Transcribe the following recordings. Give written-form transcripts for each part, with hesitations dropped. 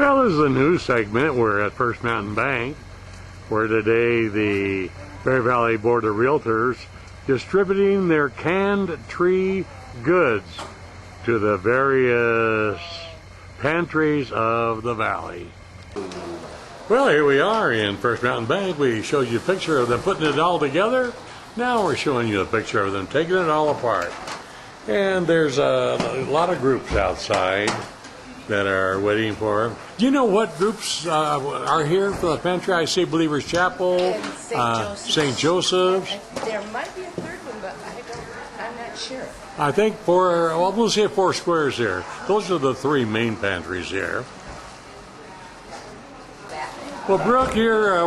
Well, this is a news segment. We're at First Mountain Bank, where today the Bear Valley Board of Realtors distributing their canned tree goods to the various pantries of the valley. Well, here we are in First Mountain Bank. We showed you a picture of them putting it all together. Now we're showing you a picture of them taking it all apart. And there's a lot of groups outside that are waiting for them. Do you know what groups are here for the pantry? I see Believers Chapel, St. Joseph's. There might be a third one, but I'm not sure. I think we'll see 4 squares here. Those are the 3 main pantries here. Well, Brooke, you're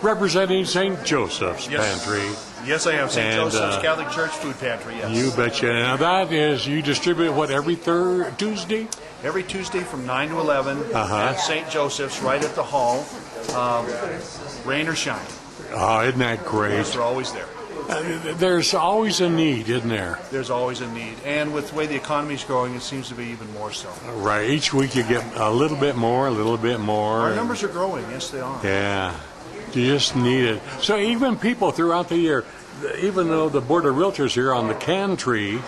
representing St. Joseph's Pantry. Yes, I am. St. Joseph's Catholic Church Food Pantry, yes. You betcha. Now that is, you distribute what, every Tuesday? Every Tuesday from 9 to 11 at St. Joseph's, right at the hall, rain or shine. Oh, isn't that great? Yes, they're always there. There's always a need, isn't there? There's always a need. And with the way the economy's growing, it seems to be even more so. Right. Each week you get a little bit more, a little bit more. Our numbers are growing. Yes, they are. Yeah. You just need it. So even people throughout the year, even though the Board of Realtors here on the can tree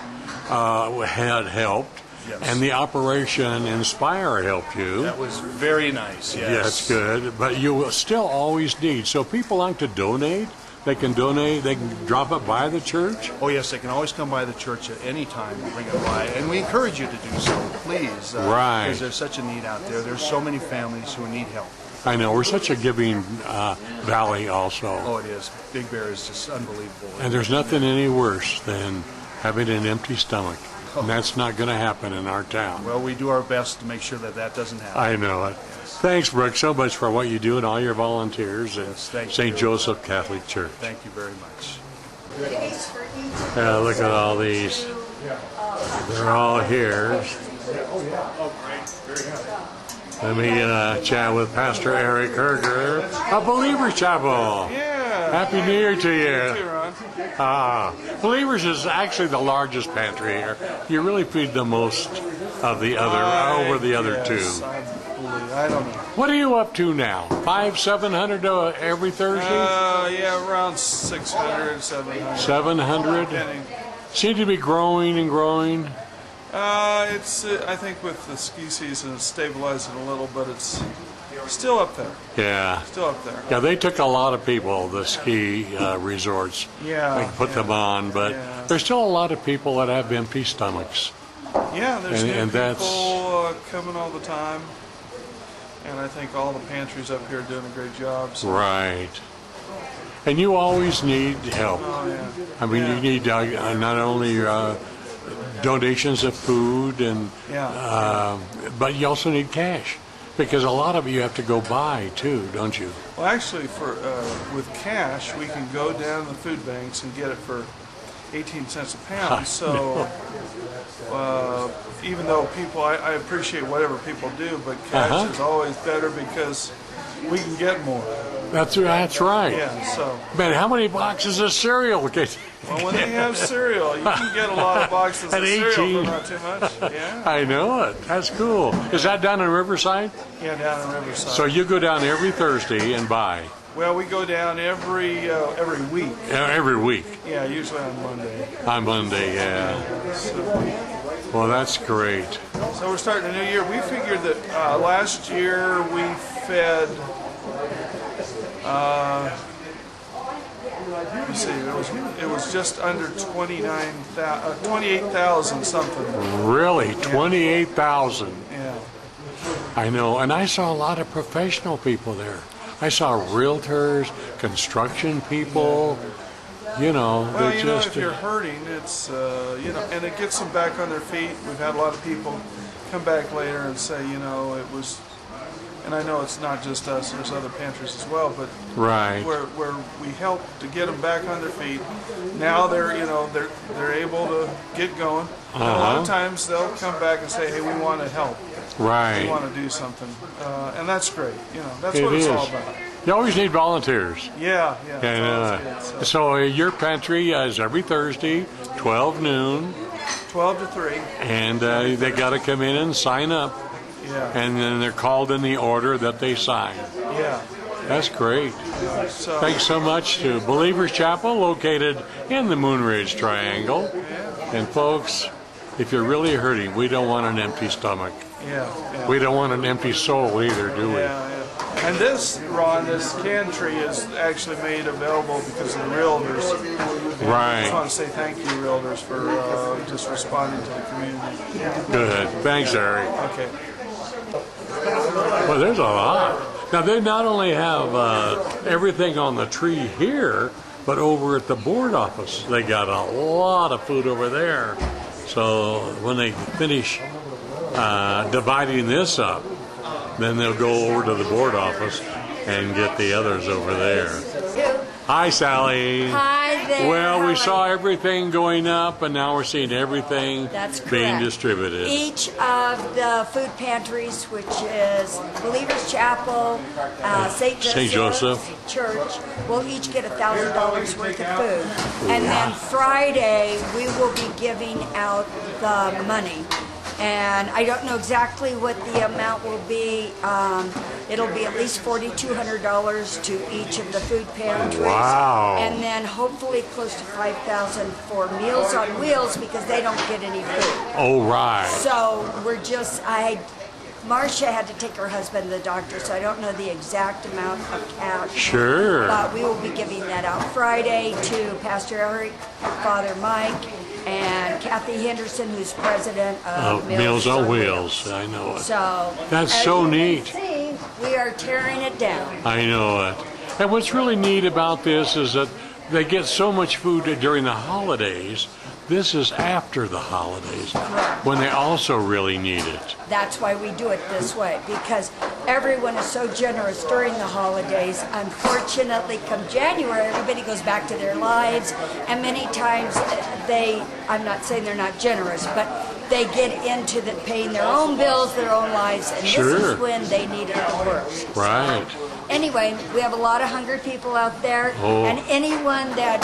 had helped, yes, and the Operation Inspire helped you. That was very nice, yes. Yeah, that's good. But you will still always need. So people like to donate. They can donate. They can drop it by the church. Oh, yes, they can always come by the church at any time and bring it by. And we encourage you to do so, please. Right. Because there's such a need out there. There's so many families who need help. I know. We're such a giving valley also. Oh, it is. Big Bear is just unbelievable. And there's nothing any worse than having an empty stomach. And that's not going to happen in our town. Well, we do our best to make sure that that doesn't happen. I know it. Thanks, Brooke, so much for what you do and all your volunteers at St. Joseph Catholic Church. Thank you very much. Look at all these. They're all here. Let me chat with Pastor Eric Herger of Believers Chapel. Yeah. Happy New Year to you. You too, Ron. Believers is actually the largest pantry here. You really feed the most of the other over the other two. I don't know. What are you up to now? 700 every Thursday? Yeah, around 600, 700. 700? Seem to be growing and growing. It's I think with the ski season it's stabilizing a little, but it's still up there. Yeah. Still up there. Yeah, they took a lot of people, the ski resorts. Yeah. They put them on, but there's still a lot of people that have empty stomachs. Yeah, there's and new people coming all the time. And I think all the pantries up here are doing a great job. So. Right. And you always need help. Oh, yeah. I mean, you need not only donations of food, and but you also need cash. Because a lot of it you have to go buy, too, don't you? Well, actually, with cash, we can go down to the food banks and get it for 18 cents a pound. So even though people, I appreciate whatever people do, but cash is always better because we can get more. That's right. Yeah, so. Man, how many boxes of cereal? Well, when they have cereal, you can get a lot of boxes of cereal for not too much. Yeah. I know it. That's cool. Is that down in Riverside? Yeah, down in Riverside. So you go down every Thursday and buy? Well, we go down every week. Every week? Yeah, usually on Monday. On Monday, yeah. So, well, that's great. So we're starting a new year. We figured that last year we fed, let me see, it was just under 28,000 something. Really? 28,000? Yeah. I know, and I saw a lot of professional people there. I saw realtors, construction people, you know. Well, you know, if you're hurting, it's, you know, and it gets them back on their feet. We've had a lot of people come back later and say, you know, it was, and I know it's not just us, there's other pantries as well, but where we help to get them back on their feet. Now they're, you know, they're able to get going. And a lot of times they'll come back and say, hey, we want to help. Right. We want to do something. And that's great. You know, that's what it's all about. You always need volunteers. Yeah. And, so your pantry is every Thursday, 12 noon. 12 to 3. And they got to come in and sign up. Yeah. and then they're called in the order that they sign. Yeah. That's great. So Thanks so much to Believers Chapel, located in the Moonridge Triangle. And folks, if you're really hurting, we don't want an empty stomach. yeah. We don't want an empty soul either, do we? Yeah. And this, Ron, this can tree is actually made available because of the realtors. I just Right. want to say thank you, realtors, for just responding to the community. Good. Thanks, Eric. Okay. Well, there's a lot. Now, they not only have everything on the tree here, but over at the board office, they got a lot of food over there. So when they finish dividing this up, then they'll go over to the board office and get the others over there. Hi, Sally. Hi there. Well, How we are saw you? everything going up, and now we're seeing everything That's being correct. distributed. Each of the food pantries, which is Believers Chapel, St. St. Joseph. Church, will each get $1,000 worth of food. And then Friday, we will be giving out the money. And I don't know exactly what the amount will be. It'll be at least $4,200 to each of the food pantries. Wow. And then hopefully close to $5,000 for Meals on Wheels because they don't get any food. Oh, right. So we're just, Marcia had to take her husband to the doctor, so I don't know the exact amount of cash. Sure. But we will be giving that out Friday to Pastor Eric, Father Mike, and Kathy Henderson, who's president of Meals on Wheels. I know it. So That's as so you can neat. see, we are tearing it down. I know it. And what's really neat about this is that they get so much food during the holidays. This is after the holidays, when they also really need it. That's why we do it this way, because everyone is so generous during the holidays. Unfortunately, come January, everybody goes back to their lives, and many times I'm not saying they're not generous, but they get into paying their own bills, their own lives, and Sure. this is when they need it the worst. Right. Anyway, we have a lot of hungry people out there, Oh. and anyone that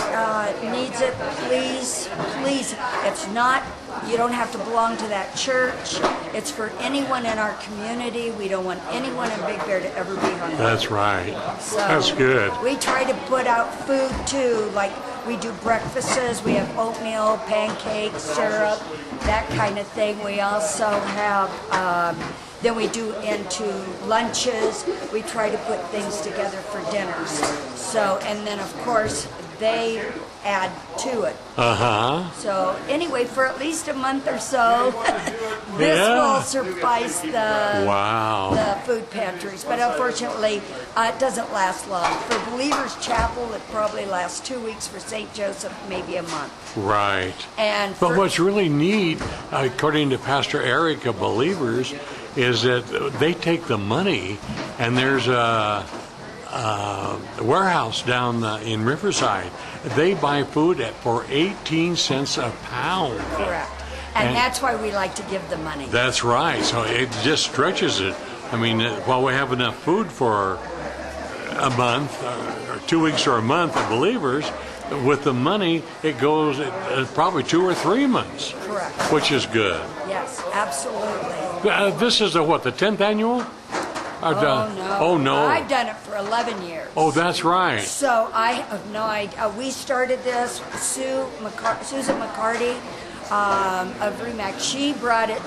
needs it, please, it's not, you don't have to belong to that church. It's for anyone in our community. We don't want anyone in Big Bear to ever be hungry. That's right. So That's good. We try to put out food too, like we do breakfasts, we have oatmeal, pancakes, syrup, that kind of thing. We also have, then we do into lunches. We try to put things together for dinners. So, and then of course, they add to it. Uh-huh. So anyway, for at least a month or so, this Yeah. will suffice the Wow. food pantries. But unfortunately, it doesn't last long. For Believers Chapel, it probably lasts 2 weeks. For St. Joseph, maybe a month. Right. And But for, what's really neat, according to Pastor Eric of Believers, is that they take the money, and there's a warehouse down in Riverside. They buy food for 18 cents a pound. correct. And And- that's why we like to give the money. That's right. So it just stretches it. I mean, while we have enough food for a month, or 2 weeks or a month of Believers, with the money, it goes probably 2 or 3 months. Correct. Which is good. Yes, absolutely. This is the 10th annual? Oh, no. Oh, no. I've done it for 11 years. Oh, that's right. So I have no idea. We started this, Susan McCarty of REMAX. She brought it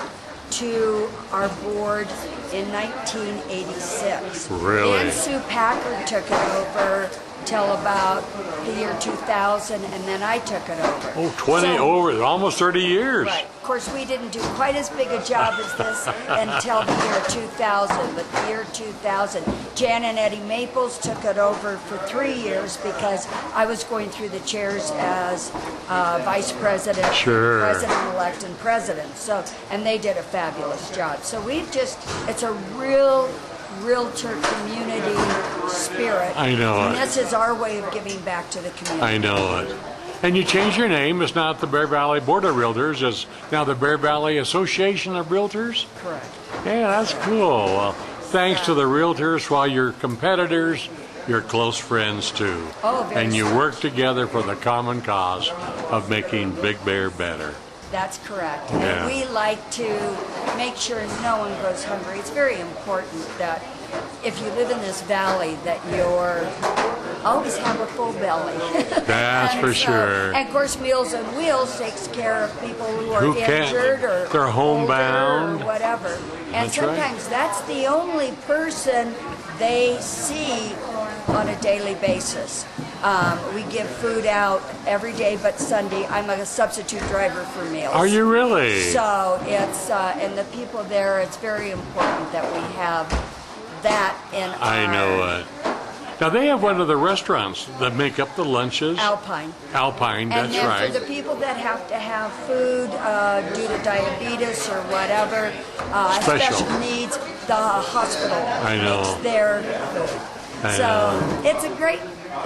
to our board in 1986. Really? Then Sue Packard took it over till about the year 2000, and then I took it over. Oh, 20 So- over, almost 30 years. Right. Of course, we didn't do quite as big a job as this until the year 2000, but the year 2000, Jan and Eddie Maples took it over for 3 years because I was going through the chairs as vice president, Sure. president-elect, and president. So, and they did a fabulous job. So it's a real realtor community spirit. I know And it. this is our way of giving back to the community. I know it. And you changed your name. It's not the Bear Valley Board of Realtors. It's now the Bear Valley Association of Realtors. Correct. Yeah, that's cool. Well, thanks to the realtors, while you're competitors, you're close friends too. Oh, very and you so. work together for the common cause of making Big Bear better. That's correct. Yeah. And we like to make sure no one goes hungry. It's very important that if you live in this valley that you're always have a full belly. That's And for so- sure. And of course, Meals on Wheels takes care of people who are Who can't- injured or they're homebound. older or whatever. And That's right. sometimes that's the only person they see on a daily basis. We give food out every day but Sunday. I'm a substitute driver for Meals. Are you really? So it's, and the people there, it's very important that we have that in I know our it. Now they have one of the restaurants that make up the lunches. Alpine. Alpine, And that's then right. for the people that have to have food due to diabetes or whatever, Special. special needs, the hospital I know. makes their food. I So know.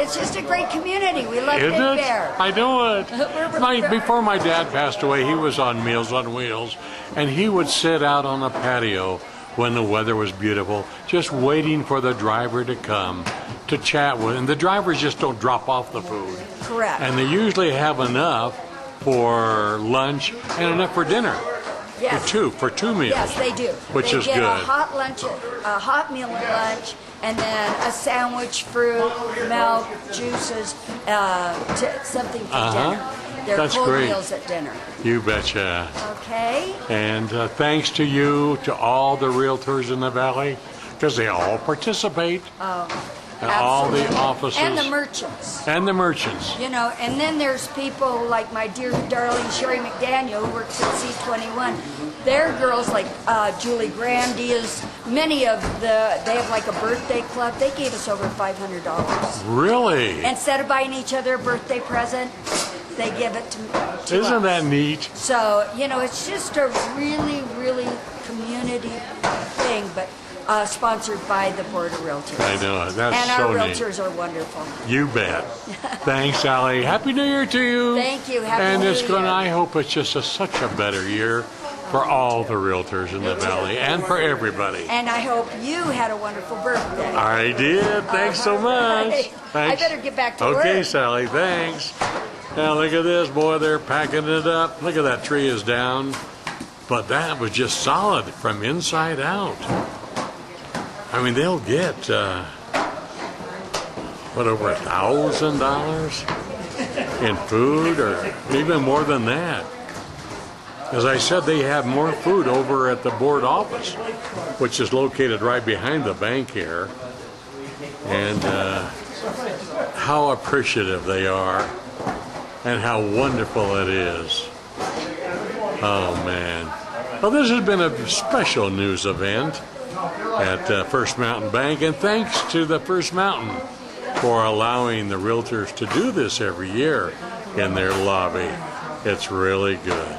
it's just a great community. We love Isn't Big it? Bear. I know it. Before my dad passed away, he was on Meals on Wheels, and he would sit out on the patio when the weather was beautiful, just waiting for the driver to come to chat with. And the drivers just don't drop off the food. Correct. And they usually have enough for lunch and enough for dinner. Yes. For two meals. Yes, they do. Which they is get good. a hot lunch, a hot meal at lunch, and then a sandwich, fruit, milk, juices, something for dinner. They're That's cold great. meals at dinner. You betcha. Okay. And thanks to you, to all the realtors in the valley, because they all participate. And all the Absolutely. offices. And the merchants. And the merchants. You know, and then there's people like my dear darling Sherry McDaniel who works at C21. They're girls like Julie Grandia's, many of they have like a birthday club. They gave us over $500. Really? Instead of buying each other a birthday present, they give it to us. Isn't that neat? So, you know, it's just a really, really community thing, but sponsored by the Board of Realtors. I know it. That's And so our neat. realtors are wonderful. You bet. Thanks, Allie. Happy New Year to you. Thank you. Happy and New it's going. Year. I hope it's just such a better year for all the realtors in the valley and for everybody. And I hope you had a wonderful birthday. I did. Thanks so much. Right. Thanks. I better get back to Okay, work. Sally. Thanks. Now look at this, boy. They're packing it up. Look at that tree is down, but that was just solid from inside out. I mean, they'll get over $1,000 in food, or even more than that. As I said, they have more food over at the board office, which is located right behind the bank here. And how appreciative they are, and how wonderful it is. Oh, man. Well, this has been a special news event at First Mountain Bank, and thanks to the First Mountain for allowing the realtors to do this every year in their lobby. It's really good.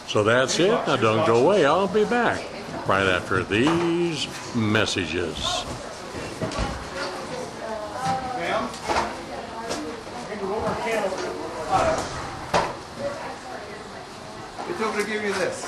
So that's it. Now don't go away. I'll be back right after these messages. He told me to give you this.